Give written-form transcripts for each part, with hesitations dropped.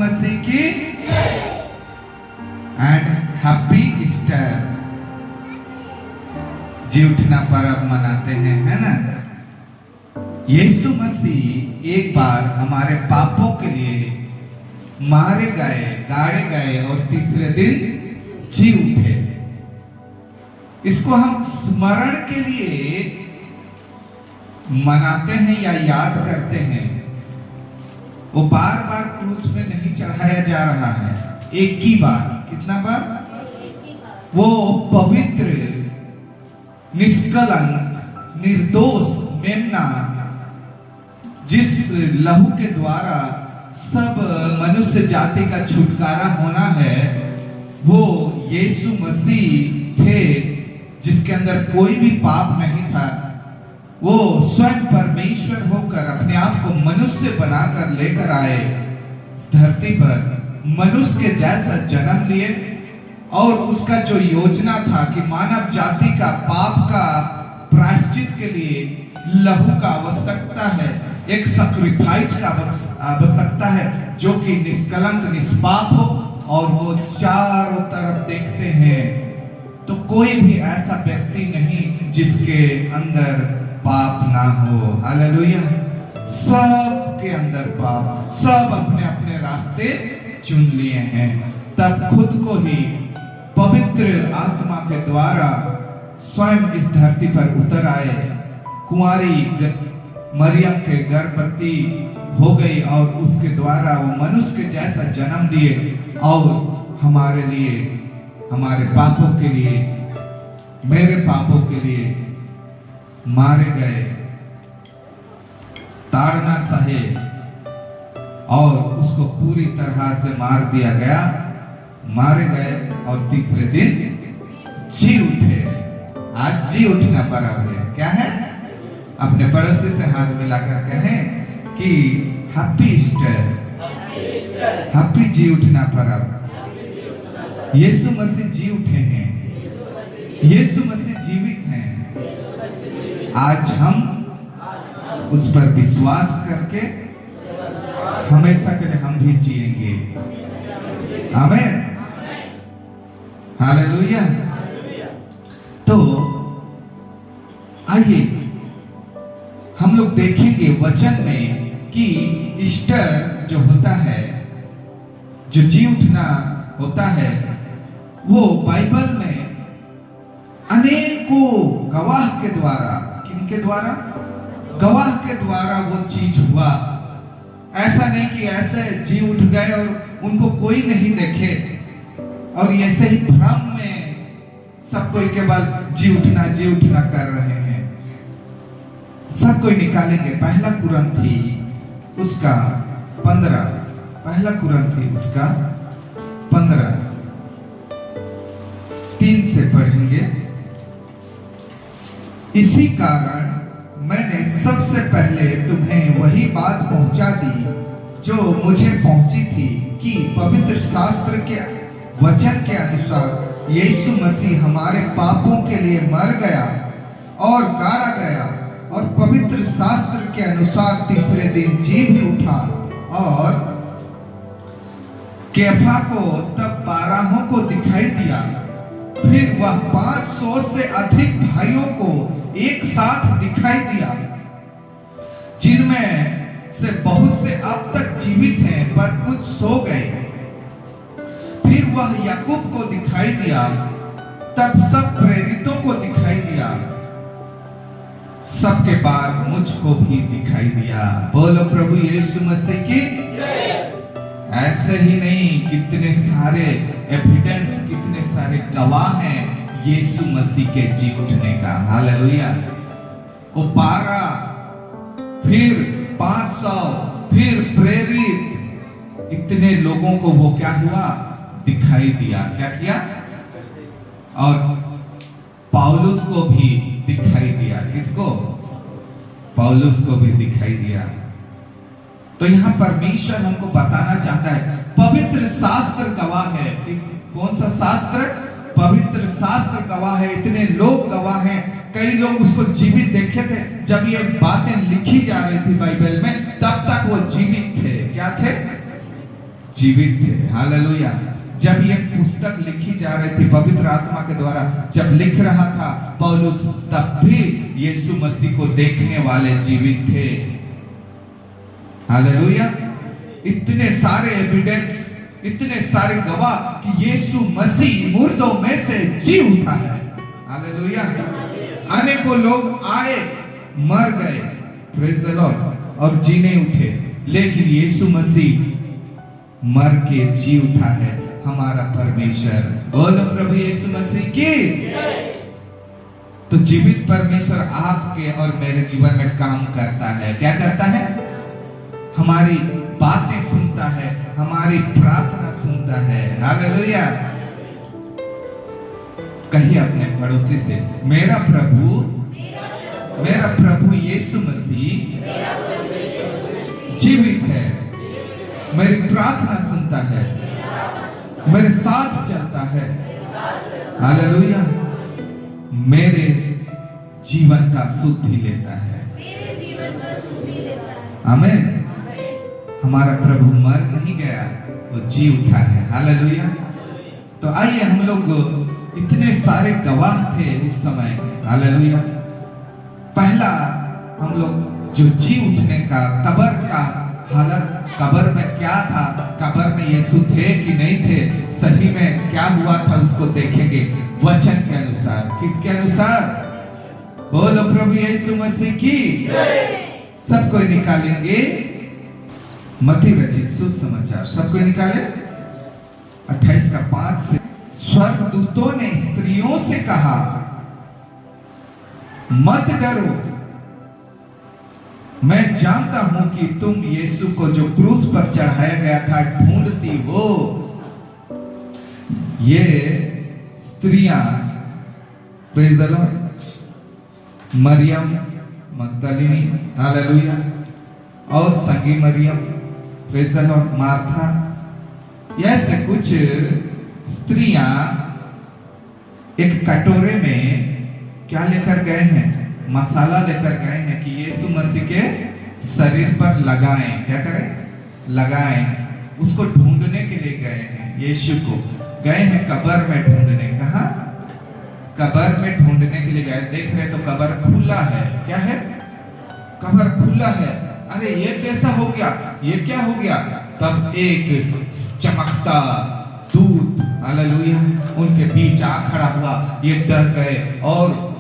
मसीह की and happy Easter. जी उठना पर्व मनाते हैं, है ना। यीशु मसीह एक बार हमारे पापों के लिए मारे गए, गाड़े गए और तीसरे दिन जी उठे। इसको हम स्मरण के लिए मनाते हैं या याद करते हैं। वो बार बार क्रूस में नहीं चढ़ाया जा रहा है, एक ही बार। कितना बार? वो पवित्र, निष्कलंक, निर्दोष मेमना, जिस लहू के द्वारा सब मनुष्य जाति का छुटकारा होना है, वो यीशु मसीह थे, जिसके अंदर कोई भी पाप नहीं था। वो स्वयं परमेश्वर होकर अपने आप को मनुष्य बनाकर लेकर आए धरती पर, मनुष्य के जैसा जन्म लिए। और उसका जो योजना था कि मानव जाति का पाप का प्रायश्चित के लिए लहू का आवश्यकता है, एक सैक्रिफाइस का आवश्यकता है, जो कि निष्कलंक, निष्पाप हो। और वो चारों तरफ देखते हैं तो कोई भी ऐसा व्यक्ति नहीं जिसके अंदर पाप ना हो। हालेलुया। सब के अंदर पाप, सब अपने अपने रास्ते चुन लिए हैं। तब खुद को ही पवित्र आत्मा के द्वारा स्वयं इस धरती पर उतर आए। कुंवारी मरियम के गर्भवती हो गई और उसके द्वारा वो मनुष्य के जैसा जन्म लिए और हमारे लिए, हमारे पापों के लिए, मेरे पापों के लिए मारे गए, ताड़ना सहे और उसको पूरी तरह से मार दिया गया, मारे गए और तीसरे दिन जी उठे। आज जी उठना पर्व है। क्या है? अपने पड़ोसी से हाथ मिलाकर कहें कि हैप्पी ईस्टर, हैप्पी जी उठना पर्व। यीशु मसीह जी उठे हैं, यीशु मसीह जीवित हैं। आज हम उस पर विश्वास करके हमेशा के लिए हम भी जिएंगे। आमीन, हालेलुया। तो आइए हम लोग देखेंगे वचन में कि ईस्टर जो होता है, जो जी उठना होता है, वो बाइबल में अनेकों गवाह के द्वारा, किनके द्वारा? गवाह के द्वारा वो चीज हुआ। ऐसा नहीं कि ऐसे जी उठ गए और उनको कोई नहीं देखे और ऐसे ही भ्रम में सब कोई केवल जी उठना कर रहे हैं। सब कोई निकालेंगे। पहला कुरिन्थी उसका 15, पहला कुरिन्थी उसका 15, 3 से पढ़ेंगे। इसी कारण मैंने सबसे पहले तुम्हें वही बात पहुंचा दी जो मुझे पहुंची थी, कि पवित्र शास्त्र के वचन के अनुसार यीशु मसीह हमारे पापों के लिए मर गया और गाड़ा गया, और पवित्र शास्त्र के अनुसार तीसरे दिन जी भी उठा। और कैफा को तब 12 को दिखाई दिया। फिर वह 500 से अधिक भाइयों को एक साथ दिखाई दिया, जिनमें से बहुत से अब तक जीवित हैं पर कुछ सो गए। फिर वह याकूब को दिखाई दिया, तब सब प्रेरितों को दिखाई दिया, सबके बाद मुझको भी दिखाई दिया। बोलो प्रभु यीशु मसीह की जय। ऐसे ही नहीं, कितने सारे एविडेंस, कितने सारे गवाह हैं यीशु मसीह के जी उठने का। हालेलुया। वो 12, फिर 500, फिर प्रेरित, इतने लोगों को वो क्या हुआ? दिखाई दिया। क्या किया? और पौलुस को भी दिखाई दिया। किसको? पौलुस को भी दिखाई दिया। तो यहाँ परमेश्वर हमको बताना चाहता है, पवित्र शास्त्र गवाह है। कौन सा शास्त्र? पवित्र शास्त्र गवाह है। इतने लोग गवाह हैं। कई लोग उसको जीवित देखे थे। जब ये बातें लिखी जा रही थी बाइबल में, तब तक वो जीवित थे। क्या थे? जीवित थे। हालेलुया। जब ये पुस्तक लिखी जा रही थी पवित्र आत्मा के द्वारा, जब लिख रहा था पौलुस, तब भी यीशु मसीह को देखने वाले जीवित थे। हालेलुया। इतने सारे एविडेंस, इतने सारे गवाह कि यीशु मसीह मुर्दों में से जी उठा है। हालेलुया। अनेकों लोग आए, मर गए, प्रेज़ द लॉर्ड, और जी नहीं उठे, लेकिन यीशु मसीह मर के जी उठा है। हमारा परमेश्वर, बोलो प्रभु यीशु मसीह की। तो जीवित परमेश्वर आपके और मेरे जीवन में काम करता है। क्या करता है? हमारी बातें सुनता है, हमारी प्रार्थना सुनता है। हालेलुया। कहिए अपने पड़ोसी से, मेरा प्रभु यीशु मसीह जीवित है, मेरी प्रार्थना सुनता है, मेरे साथ चलता है। हालेलुया। मेरे जीवन का शुद्धि लेता है। आमीन। हमारा प्रभु मर नहीं गया, वो जी उठा है। हालेलुया। तो आइए, हम लोग इतने सारे गवाह थे उस समय। हालेलुया। पहला हम लोग जो जी उठने का, कब्र का हालत, कब्र में क्या था, कब्र में यीशु थे कि नहीं थे, सही में क्या हुआ था, उसको देखेंगे वचन के अनुसार। किसके अनुसार? बोलो प्रभु यीशु मसीह की। सब कोई निकालेंगे मत्ती रचित सुसमाचार, सब कोई निकाले 28 का 5 से। स्वर्गदूतों ने स्त्रियों से कहा, मत डरो, मैं जानता हूं कि तुम यीशु को जो क्रूस पर चढ़ाया गया था ढूंढती हो। ये स्त्रियां, praise the Lord, Mariyam Magdalini, hallelujah, और संगी Mariyam, praise the Lord, Martha, ऐसे कुछ स्त्रियां एक कटोरे में क्या लेकर गए हैं? मसाला लेकर गए हैं कि यीशु मसीह के शरीर पर लगाएं। क्या करें? लगाएं। उसको ढूंढने के लिए गए हैं। यीशु को गए हैं कब्र में ढूंढने। कहां? कब्र में ढूंढने के लिए गए। देख रहे तो कब्र खुला है। क्या है? कब्र खुला है। अरे ये कैसा हो गया? ये क्या हो गया? तब एक चमकता दूत, हालेलुया, उनके बीच आ खड़ा हुआ। ये डर गए, और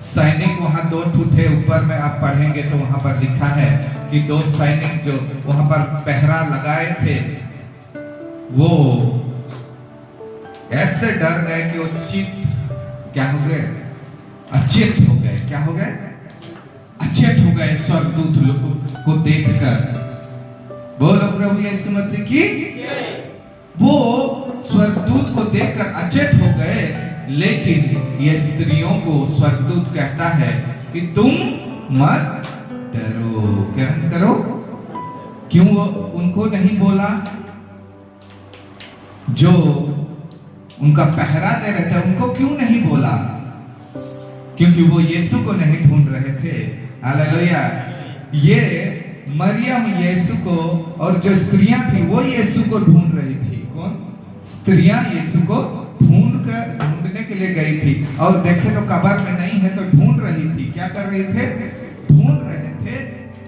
सैनिक वहां 2 थे। ऊपर में आप पढ़ेंगे तो वहां पर लिखा है कि 2 सैनिक जो वहां पर पहरा लगाए थे, वो ऐसे डर गए कि वो क्या हो गए? अचेत हो गए। क्या हो गए? अचेत हो गए स्वर्गदूत को देखकर। बोलो प्रभु यीशु मसीह की। वो स्वर्गदूत को देखकर अचेत हो गए, लेकिन ये स्त्रियों को स्वर्गदूत कहता है कि तुम मत डरो। क्या करो? क्यों वो उनको नहीं बोला? जो उनका पहरा दे रहे थे उनको क्यों नहीं बोला? क्योंकि वो यीशु को नहीं ढूंढ रहे थे। हालेलुया। ये मरियम यीशु को, और जो स्त्रियां थी वो यीशु को ढूंढ रही थी। कौन? स्त्रियां यीशु को ढूंढने के लिए गई थी, और देखे तो कब्र में नहीं है तो ढूंढ रही थी। क्या कर रही थे? ढूंढ रहे थे।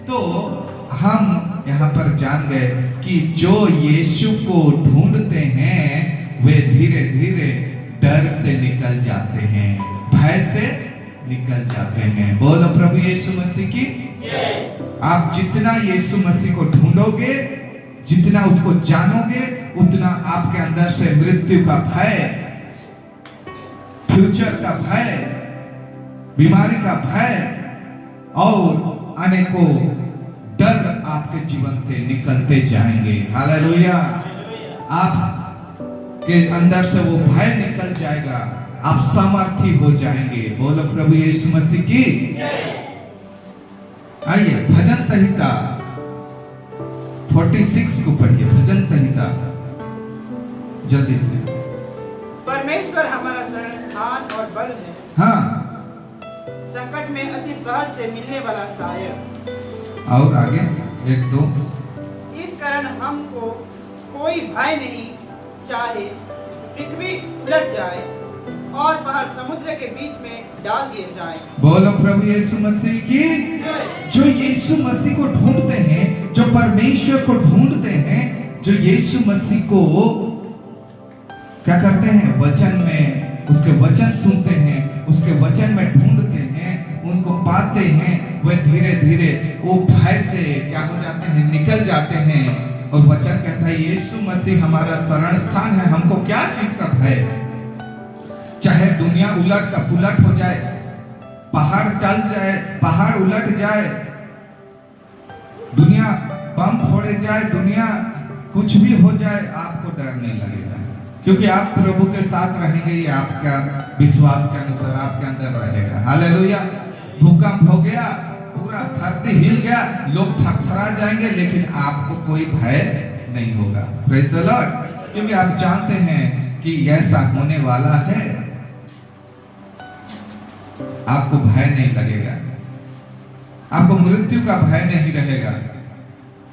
तो हम यहाँ पर जान गए कि जो यीशु को ढूंढते हैं वे धीरे धीरे डर से निकल जाते हैं, भय से निकल जाते हैं। बोलो प्रभु यीशु मसीह की। आप जितना यीशु मसीह को ढूंढोगे, जितना उसको जानोगे, उतना आपके अंदर से मृत्यु का भय, फ्यूचर का भय, बीमारी का भय और अनेकों डर आपके जीवन से निकलते जाएंगे। हालेलुया। आप के अंदर से वो भय निकल जाएगा, आप सामर्थी हो जाएंगे। बोलो प्रभु यीशु मसीह की। आइए भजन संहिता 46 को पढ़िए। भजन संहिता जल्दी से। परमेश्वर हमारा शरण स्थान और बल है, हाँ, संकट में अति सहज से मिलने वाला सहायक। और आगे 1 2। इस कारण हमको कोई भय नहीं, चाहे पृथ्वी उलट जाए और पहाड़ समुद्र के बीच में डाल दिए जाए। बोलो प्रभु यीशु मसीह की। जो यीशु मसीह को ढूंढते हैं, जो परमेश्वर को ढूंढते हैं, जो यीशु मसीह को क्या करते हैं, वचन में उसके वचन सुनते हैं, उसके वचन में ढूंढते हैं, उनको पाते हैं, वे धीरे धीरे वो भय से क्या हो जाते हैं, निकल जाते हैं। और वचन कहता है यीशु मसीह हमारा शरण स्थान है, हमको क्या चीज का भय। चाहे दुनिया उलट का पुलट हो जाए, पहाड़ टल जाए, पहाड़ उलट जाए, दुनिया बम फोड़े जाए, दुनिया कुछ भी हो जाए, आपको डर नहीं लगेगा, क्योंकि आप प्रभु के साथ रहेंगे। ये आपका विश्वास के अनुसार आपके अंदर रहेगा। हालेलुया। भूकंप हो गया, पूरा धरती हिल गया, लोग थरथरा जाएंगे, लेकिन आपको कोई भय नहीं होगा। Praise the Lord. क्योंकि आप जानते हैं कि ऐसा होने वाला है, आपको भय नहीं लगेगा, आपको मृत्यु का भय नहीं रहेगा।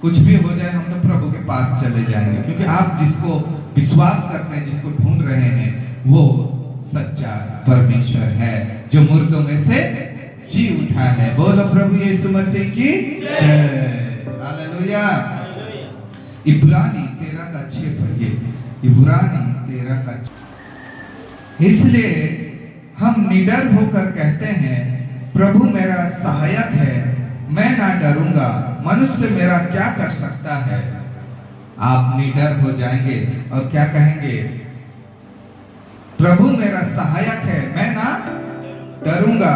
कुछ भी हो जाए, हम तो प्रभु के पास चले जाएंगे, क्योंकि आप जिसको विश्वास करते हैं, जिसको ढूंढ रहे हैं, वो सच्चा परमेश्वर है जो मुर्दों में से जी उठा है। बोलो प्रभु यीशु मसीह की जय। हालेलुया। इब्रानी 13:6 पढ़िए। इब्रानी 13:6। इसलिए हम निडर होकर कहते हैं, प्रभु मेरा सहायक है, मैं ना डरूंगा, मनुष्य मेरा क्या कर सकता है। आप निडर हो जाएंगे और क्या कहेंगे, प्रभु मेरा सहायक है, मैं ना डरूंगा,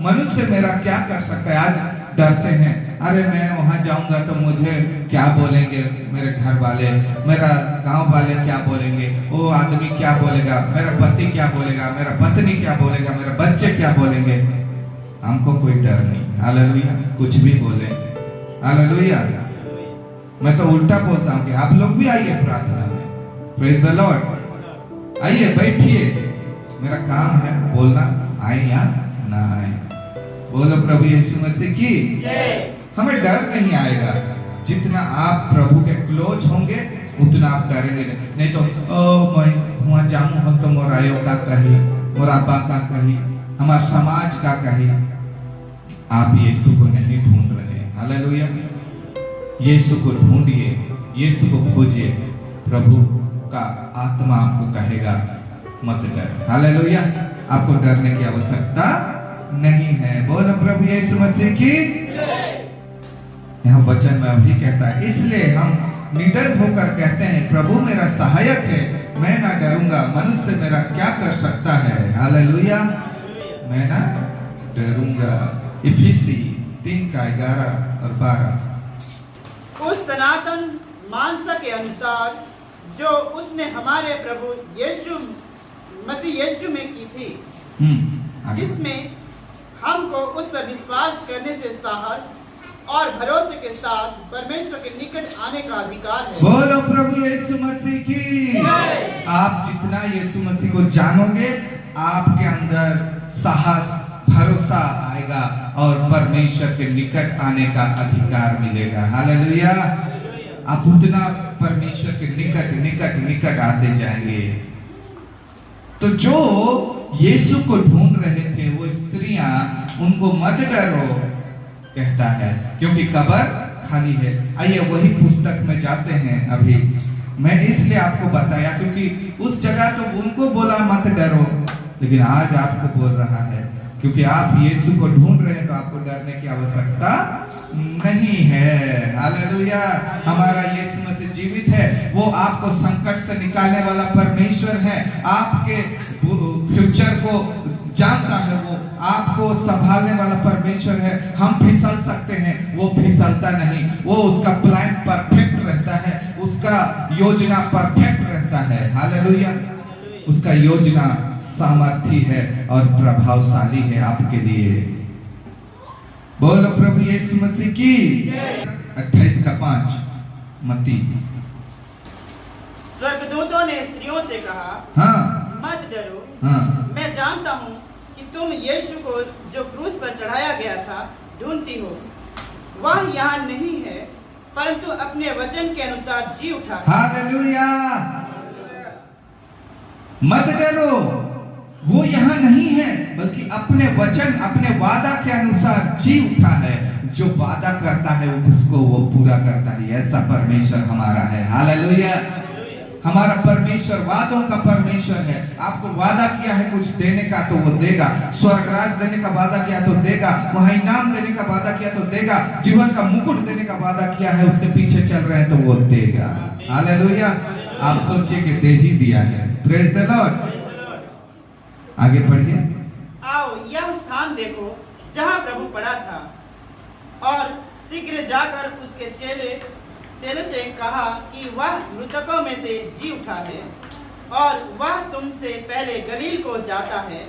मनुष्य मेरा क्या कर सकता है। आज डरते हैं, अरे मैं वहां जाऊंगा तो मुझे क्या बोलेंगे मेरे घर वाले, मेरा गांव वाले क्या बोलेंगे, वो आदमी क्या बोलेगा, मेरा पति क्या बोलेगा, मेरा पत्नी क्या बोलेगा, मेरे बच्चे क्या बोलेंगे। हमको कोई डर नहीं। हालेलुया। कुछ भी बोले। हालेलुया। मैं तो उल्टा बोलता हूँ कि आप लोग भी आइए प्रार्थना में। Praise the Lord. आइए, बैठिए, मेरा काम है बोलना, आए या ना आए। बोलो प्रभु यीशु मसीह की जय। हमें डर नहीं आएगा। जितना आप प्रभु के क्लोज होंगे, उतना आप डरेंगे नहीं। तो मैं वहां जाऊं हम तो मोर आयो का कही, मोर अब्बा का कही, हमार समाज का कही। आप यीशु को नहीं ढूंढ रहे। हालेलुया। यीशु को ढूंढिए, यीशु को खोजिए, प्रभु का आत्मा आपको कहेगा मत डर। हालेलुया। आपको डरने की आवश्यकता नहीं है। बोलो प्रभु यीशु मसीह की जय। यहाँ वचन में अभी कहता है, इसलिए हम निडर होकर कहते हैं, प्रभु मेरा सहायक है, मैं ना डरूंगा, मनुष्य मेरा क्या कर सकता है। हालेलुया। मैं ना डरूंगा। इफिसी 3:11 और 12। उस सनातन मानसा के अनुसार जो उसने हमारे प्रभु यीशु मसीह यीशु में की थी, जिसमें हमको उस पर विश्वास करने से साहस और भरोसे के साथ परमेश्वर के निकट आने का अधिकार है। बोलो प्रभु यीशु मसीह की जय। आप जितना यीशु मसीह को जानोगे, आपके अंदर साहस, भरोसा आएगा और परमेश्वर के निकट आने का अधिकार मिलेगा। हालेलुया। आप उतना परमेश्वर के निकट निकट निकट आते जाएंगे। तो जो यीशु को ढूंढ रहे थे वो स्त्रियां, उनको मत डरो कहता है, क्योंकि कब्र खाली है। आइए वही पुस्तक में जाते हैं। अभी मैं इसलिए आपको बताया क्योंकि उस जगह तो उनको बोला मत डरो, लेकिन आज आपको बोल रहा है, क्योंकि आप यीशु को ढूंढ रहे हैं तो आपको डरने की आवश्यकता नहीं है। हालेलुया। हमारा यीशु मसीह जीवित है, वो आपको संकट से निकालने वाला परमेश्वर है, आपके फ्यूचर को जानता है, वो आपको संभालने वाला परमेश्वर है। हम फिसल सकते हैं, वो फिसलता नहीं। वो उसका प्लान परफेक्ट रहता है, उसका योजना परफेक्ट रहता है। हालेलुया। उसका योजना सामर्थी है और प्रभावशाली है आपके लिए। बोलो प्रभु यीशु मसीह की 28:5 मत्ती। स्वर्गदूतों ने स्त्रियों से कहा, हाँ, मत डरो, हाँ, मैं जानता हूँ कि तुम यीशु को जो क्रूस पर चढ़ाया गया था ढूंढती हो। वह यहाँ नहीं है, परंतु अपने वचन के अनुसार जी उठा। हालेलुया। मत डरो, वो यहाँ नहीं है, बल्कि अपने वचन, अपने वादा के अनुसार जी उठा है। जो वादा करता है उसको वो पूरा करता है। ऐसा परमेश्वर हमारा है। हालेलुया। हमारा परमेश्वर वादों का परमेश्वर है। आपको वादा किया है कुछ देने का तो वो देगा। स्वर्गराज देने का वादा किया तो देगा। वहां इनाम देने का वादा किया तो देगा। जीवन का मुकुट देने का वादा किया है, उसके पीछे चल रहे हैं तो वो देगा। हालेलुया। आप सोचिए कि दे ही दिया है। Praise the Lord. आगे पढ़िए। आओ यह स्थान देखो जहाँ प्रभु पड़ा था, और शीघ्र जाकर उसके चेले से कहा कि वह मृतकों में से जी उठा है, और वह तुमसे पहले गलील को जाता है,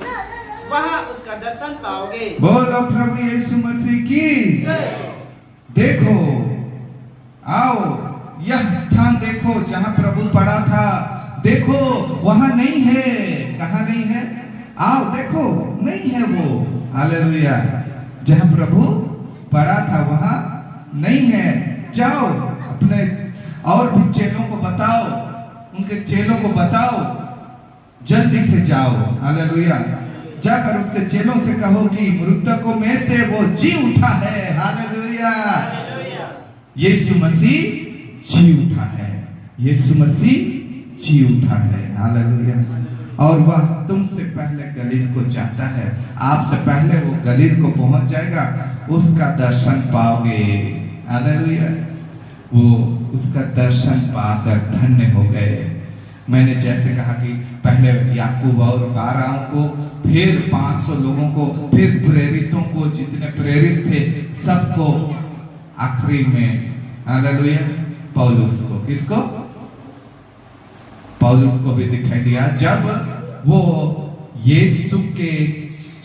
वहाँ उसका दर्शन पाओगे। बोलो प्रभु यीशु मसीह की। देखो, आओ यह स्थान देखो जहाँ प्रभु पड़ा था। देखो वहां नहीं है। कहाँ नहीं है? आओ देखो, नहीं है वो। हालेलुया। जहाँ प्रभु पड़ा था वहां नहीं है। जाओ अपने और भी चेलों को बताओ, उनके चेलों को बताओ, जल्दी से जाओ। हालेलुया। जाकर उसके चेलों से कहो कि मृतकों में से वो जी उठा है। हालेलुया। यीशु मसीह जी उठा है। यीशु मसीह जी उठा है। हालेलुया। और वह तुमसे पहले गलील को जाता है। आपसे पहले वो गलील को पहुंच जाएगा, उसका दर्शन पाओगे। हालेलुया। वो उसका दर्शन पाकर धन्य हो गए। मैंने जैसे कहा कि पहले याकूब और 12 को, फिर 500 लोगों को, फिर प्रेरितों को, जितने प्रेरित थे सबको, आखिरी में हालेलुया पौलुस को, किसको? पौलुस को भी दिखाई दिया। जब वो यीशु के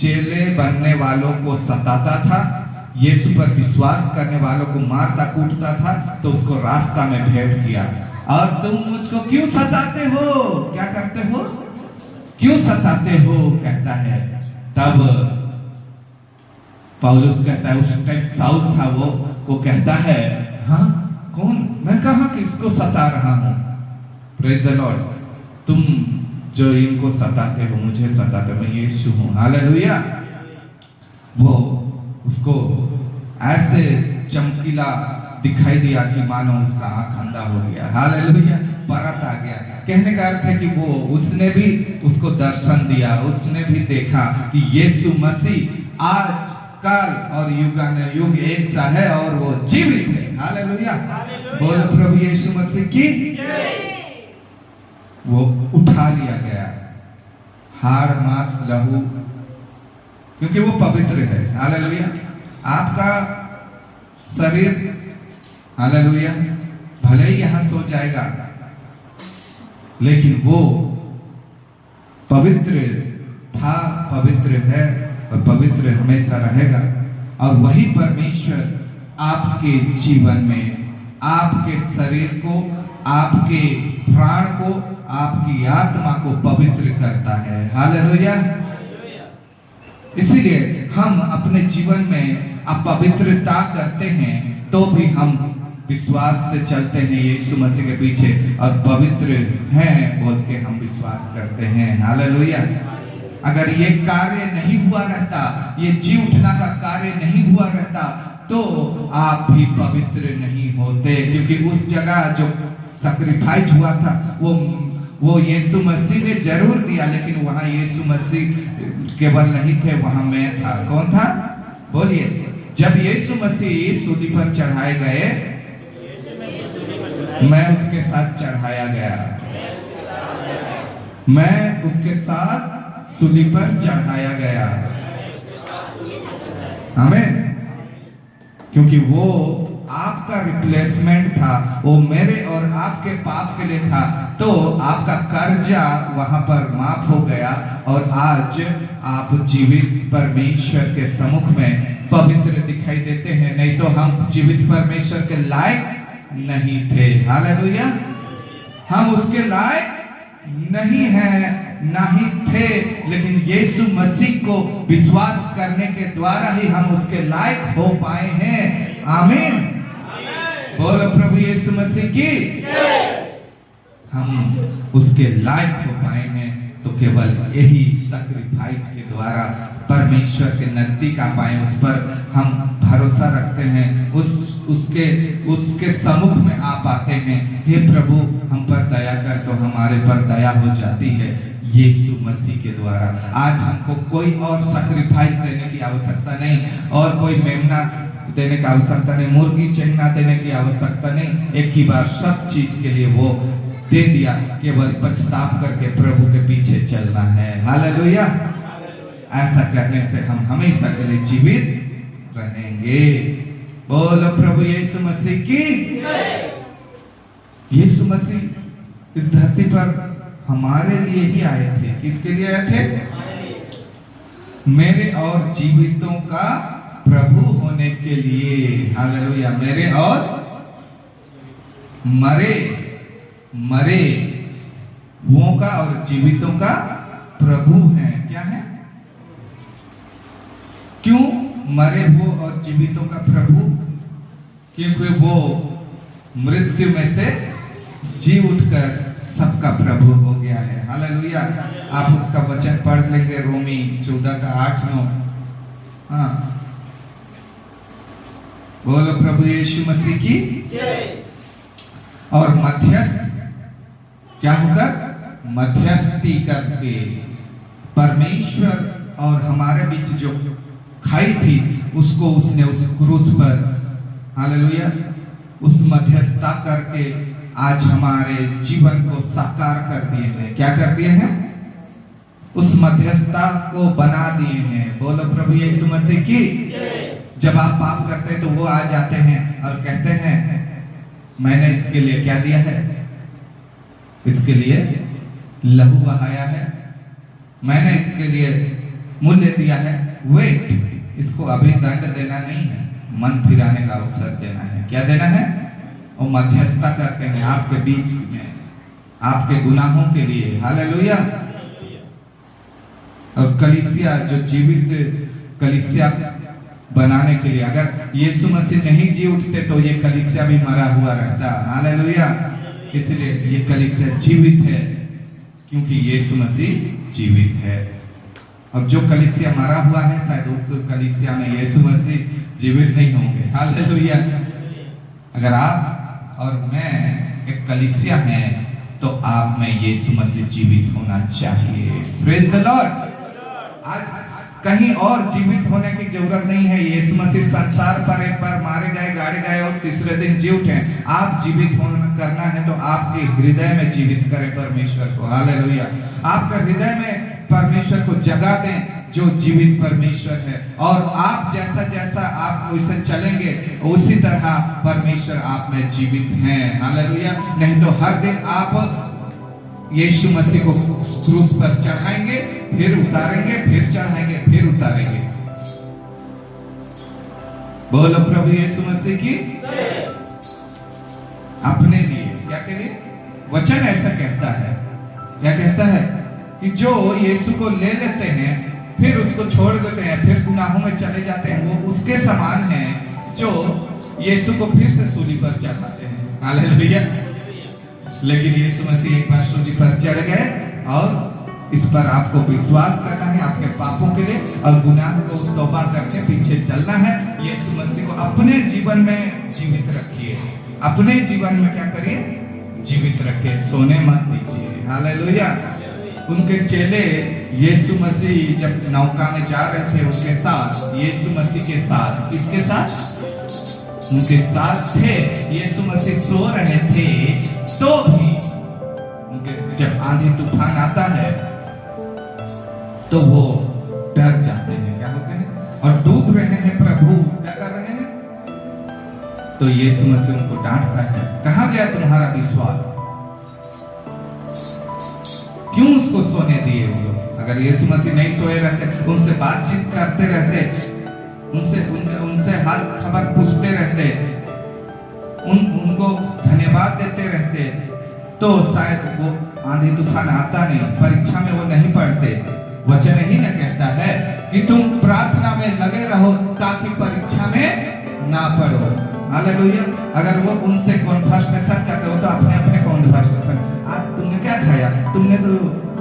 चेले बनने वालों को सताता था, यीशु पर विश्वास करने वालों को मारता कूटता था, तो उसको रास्ता में भेंट किया। और तुम मुझको क्यों सताते हो? क्या करते हो? क्यों सताते हो? कहता है। तब पौलुस कहता है, उस टाइम साउल था वो कहता है, हाँ कौन? मैं कहाँ कि इसको सता रहा हूँ। Praise the Lord. तुम जो इनको सताते हो, मुझे सताते हो, मैं यीशु हूँ। हालेलुया। वो उसको ऐसे चमकीला दिखाई दिया कि मानो उसका आंख अंधा हो गया। हालेलुया। परत आ गया। कहने का अर्थ है कि वो, उसने भी उसको दर्शन दिया, उसने भी देखा कि यीशु मसीह आज कल और युगानुयुग एक सा है और वो जीवित है। हालेलुया। बोलो प्रभु यीशु मसीह की। वो उठा लिया गया, हाड़ मांस लहू, क्योंकि वो पवित्र है। हालेलुया। आपका शरीर, हालेलुया, भले ही यहां सो जाएगा, लेकिन वो पवित्र था, पवित्र है और पवित्र हमेशा रहेगा। और वही परमेश्वर आपके जीवन में, आपके शरीर को, आपके प्राण को, आपकी आत्मा को पवित्र करता है। हालेलुया। इसीलिए हम अपने जीवन में अपवित्रता करते हैं तो भी हम विश्वास से चलते हैं यीशु मसीह के पीछे, और पवित्र हैं बोल के हम विश्वास करते हैं। हालेलुया। अगर ये कार्य नहीं हुआ रहता, ये जी उठना का कार्य नहीं हुआ रहता, तो आप भी पवित्र नहीं होते। क्योंकि उस जगह जो सैक्रिफाइस हुआ था वो यीशु मसीह ने जरूर दिया, लेकिन वहां यीशु मसीह केवल नहीं थे, वहां मैं था। कौन था? बोलिए। जब यीशु मसीह सूली पर चढ़ाए गए, मैं उसके साथ चढ़ाया गया, मैं उसके साथ सूली पर चढ़ाया गया। आमीन। क्योंकि वो आपका रिप्लेसमेंट था, वो मेरे और आपके पाप के लिए था, तो आपका कर्जा वहां पर माफ हो गया और आज आप जीवित परमेश्वर के सम्मुख में पवित्र दिखाई देते हैं। नहीं तो हम जीवित परमेश्वर के लायक नहीं थे। हालेलुया। हम उसके लायक नहीं हैं, नहीं थे, लेकिन यीशु मसीह को विश्वास करने के द्वारा ही हम उसके लायक हो पाए हैं। आमीन। बोलो प्रभु यीशु मसीह की। हम उसके लायक हो पाए हैं तो केवल यही सैक्रिफाइस के द्वारा परमेश्वर के नजदीक आ पाए, उस पर हम भरोसा रखते हैं, उसके सम्मुख में आ पाते हैं। हे प्रभु हम पर दया कर, तो हमारे पर दया हो जाती है यीशु मसीह के द्वारा। आज हमको कोई और सैक्रिफाइस देने की आवश्यकता नहीं, और कोई मेमना देने की आवश्यकता नहीं, मुर्गी चेंगना देने की आवश्यकता नहीं। एक ही बार सब चीज के लिए वो दे दिया, केवल पछताप करके प्रभु के पीछे चलना है। हालेलुया। ऐसा करने से हम हमेशा के लिए जीवित रहेंगे। बोलो प्रभु यीशु मसीह की। यीशु मसीह इस धरती पर हमारे लिए ही आए थे। किसके लिए आए थे? मेरे और जीवितों का प्रभु होने के लिए। हालेलुया। मेरे और मरे वो का और जीवितों का प्रभु है। क्या है? क्यों मरे वो और जीवितों का प्रभु? क्योंकि वो मृत्यु में से जी उठकर सबका प्रभु हो गया है। हालेलुया। आप उसका वचन पढ़ लेंगे, रोमी 14 का 8-9। हाँ, बोलो प्रभु यीशु मसीह की। और मध्यस्थ क्या होगा? मध्यस्थी करके परमेश्वर और हमारे बीच जो खाई थी उसको उसने उस क्रूस पर, हालेलुया, उस मध्यस्थता करके आज हमारे जीवन को साकार कर दिए हैं। क्या कर दिए हैं? उस मध्यस्थता को बना दिए हैं। बोलो प्रभु यीशु मसीह की। जब आप पाप करते हैं तो वो आ जाते हैं और कहते हैं मैंने इसके लिए क्या दिया है? इसके लिए लहू बहाया है, मैंने इसके लिए मूल्य दिया है। वेट, इसको अभी दंड देना नहीं है, मन फिराने का अवसर देना है। क्या देना है? और मध्यस्थता करते हैं आपके बीच में, आपके गुनाहों के लिए। हालेलुया। और कलीसिया जो जीवित कलीसिया बनाने के लिए, अगर यीशु मसीह नहीं जी उठते तो ये कलीसिया भी मरा हुआ रहता। हालेलुया। इसलिए ये कलीसिया जीवित है क्योंकि यीशु मसीह जीवित है। अब जो कलीसिया मरा हुआ है शायद उस कलीसिया में यीशु मसीह जीवित नहीं होंगे। हालेलुया। अगर आप और मैं एक कलीसिया हैं तो आप में यीशु मसीह जीवित होना चाहिए। Praise the Lord. आज कहीं और जीवित होने की जरूरत नहीं है। यीशु मसीह संसार पर एक बार मारे गए, गाड़े गए और तीसरे दिन जी उठे। आप जीवित होना करना है तो आपके हृदय में जीवित करें परमेश्वर को। हालेलुया। आपके हृदय में परमेश्वर को जगा दें जो जीवित परमेश्वर है, और आप जैसा जैसा आप वैसे चलेंगे उसी तरह परमेश्वर आप में जीवित हैं। हालेलुया। नहीं तो हर दिन आप यीशु मसीह को क्रूस पर चढ़ाएंगे, फिर उतारेंगे, फिर चढ़ाएंगे, फिर उतारेंगे। बोलो प्रभु यीशु मसीह की। अपने लिए क्या के लिए? वचन ऐसा कहता है, क्या कहता है कि जो यीशु को ले लेते हैं फिर उसको छोड़ देते हैं, फिर गुनाहों में चले जाते हैं, वो उसके समान है जो यीशु को फिर से सूली पर चढ़ाते हैं। हालेलुया। लेकिन यीशु मसीह एक बार सूली पर चढ़ गए और इस पर आपको विश्वास करना है आपके पापों के लिए, और गुनाह को तौबा करके पीछे चलना है। यीशु मसीह को अपने जीवन में जीवित रखिए। अपने जीवन में क्या करिए? जीवित रखिए, सोने मत दीजिए। हालेलुया। उनके चेले यीशु मसीह जब नौका में जा रहे थे उनके साथ, यीशु मसीह के साथ, किसके साथ? उनके साथ थे। यीशु मसीह सो रहे थे तो भी उनके जब आंधी तूफान आता है तो वो डर जाते हैं। क्या होते हैं? और डूब रहे हैं, प्रभु क्या कर रहे हैं? तो यीशु मसीह उनको डांटता है, कहाँ गया तुम्हारा विश्वास? क्यों उसको सोने दिए वो लोग? अगर यीशु मसीह नहीं सोए रहते, उनसे बातचीत करते रहते, उनसे हाल खबर पूछते रहते, उनको धन्यवाद देते रहते, तो शायद वो आंधी तूफान आता नहीं, परीक्षा में वो नहीं पढ़ते। वचन ही न कहता है कि तुम प्रार्थना में लगे रहो ताकि परीक्षा में ना पढ़ो। हालेलुया। अगर वो उनसे कॉन्वर्सेशन करते हो तो अपने अपने कॉन्वर्सेशन, आज तुमने क्या खाया, तुमने तो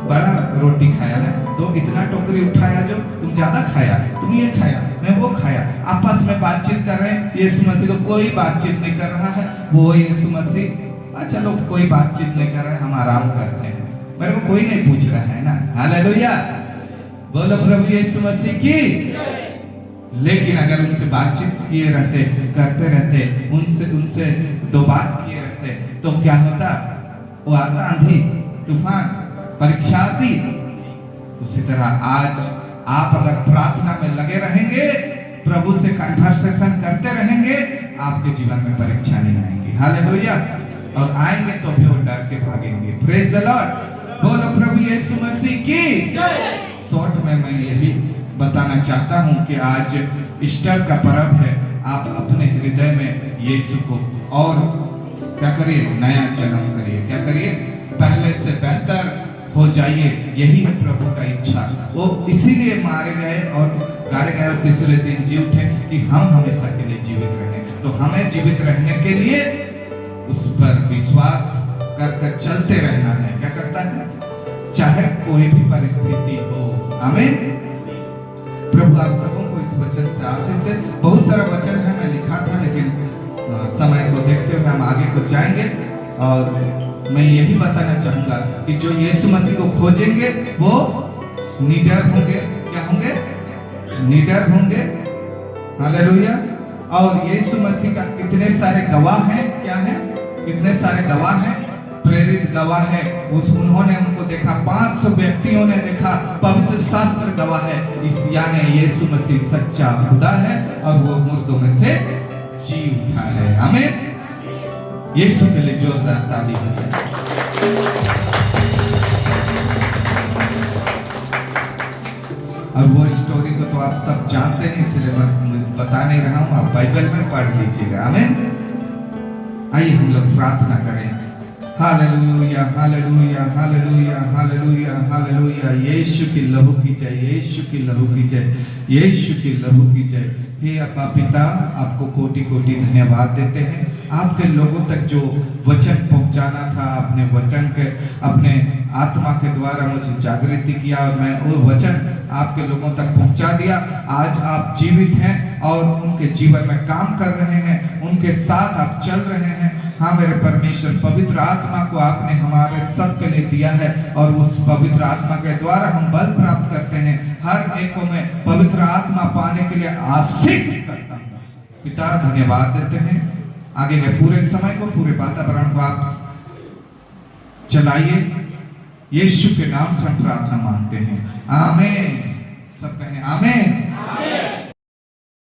बड़ा रोटी खाया ना, तो इतना टोकरी उठाया जो तुम ज्यादा खाया, तुम ये खाया, मैं वो खाया। आपस में बातचीत कर रहे हैं। यीशु मसीह को कोई बातचीत नहीं कर रहा है। वो यीशु मसीह चलो कोई बातचीत नहीं कर रहे, हम आराम करते हैं, मेरे को कोई नहीं पूछ रहा है ना। हालेलुया, बोलो प्रभु यीशु मसीह की। लेकिन अगर उनसे बातचीत किए रहते, करते रहते, उनसे दो बात किए रहते, तो क्या होता? वो आता आंधी तूफान, परीक्षा आती। उसी तरह आज आप अगर प्रार्थना में लगे रहेंगे, प्रभु से कन्वर्सेशन करते रहेंगे, आपके जीवन में परीक्षा नहीं आएंगी। हालेलुया। और आएंगे तो भी वो डर के भागेंगे। प्रेज द लॉर्ड, बोलो प्रभु यीशु मसीह की। शॉर्ट में मैं यही बताना चाहता हूं कि आज ईस्टर का पर्व है। आप अपने हृदय में यीशु को और क्या करिए, नया जन्म करिए। क्या करिए? पहले से बेहतर हो जाइए। यही है प्रभु का इच्छा। वो इसीलिए मारे गए और गाड़े गए और तीसरे दिन जी उठे कि हम हमेशा के लिए जीवित रहें। तो हमें जीवित रहने के लिए उस पर विश्वास कर चलते रहना है। क्या करता है? चाहे कोई भी परिस्थिति हो। आमीन। प्रभु आप सबों को इस वचन से आशीष दे। बहुत सारा वचन है, मैं लिखा था, लेकिन समय को देखते हुए हम आगे को जाएंगे। और मैं यही बताना चाहूंगा कि जो यीशु मसीह को खोजेंगे वो निडर होंगे। क्या होंगे? निडर होंगे। हालेलुया। और यीशु मसीह का कितने सारे गवाह हैं। क्या है? कितने सारे गवाह हैं? प्रेरित गवाह है। उन्होंने उनको देखा, 500 व्यक्तियों ने देखा। पवित्र शास्त्र गवाह है। इस यानी यीशु मसीह सच्चा खुदा है और वो मुर्दों में से जी उठा है। आमीन। यीशु के लिए जोरदार ताली बजाएं। और वो स्टोरी को तो आप सब जानते हैं, इसलिए मैं बता नहीं रहा हूं, आप बाइबल में पढ़ लीजिएगा। आमीन। आइए हम लोग प्रार्थना करें। Hallelujah, hallelujah, hallelujah, hallelujah, hallelujah. Yeshu की लहू की जय, यीशु की लहू की जय, यीशु की लहू की जय। हे अब्बा पिता, आपको कोटि कोटि धन्यवाद देते हैं। आपके लोगों तक जो वचन पहुंचाना था, अपने वचन के, अपने आत्मा के द्वारा मुझे जागृति किया और मैं वो वचन आपके लोगों तक पहुंचा दिया। आज आप जीवित हैं और उनके जीवन में काम कर रहे हैं, उनके साथ आप चल रहे हैं। हाँ मेरे परमेश्वर, पवित्र आत्मा को आपने हमारे सब के लिए दिया है और उस पवित्र आत्मा के द्वारा हम बल प्राप्त करते हैं। हर एक को मैं पवित्र आत्मा पाने के लिए आशीष करता हूँ। पिता धन्यवाद देते हैं। आगे के पूरे समय को, पूरे वातावरण को आप चलाइए। यीशु के नाम से हम प्रार्थना मांगते हैं। आमीन।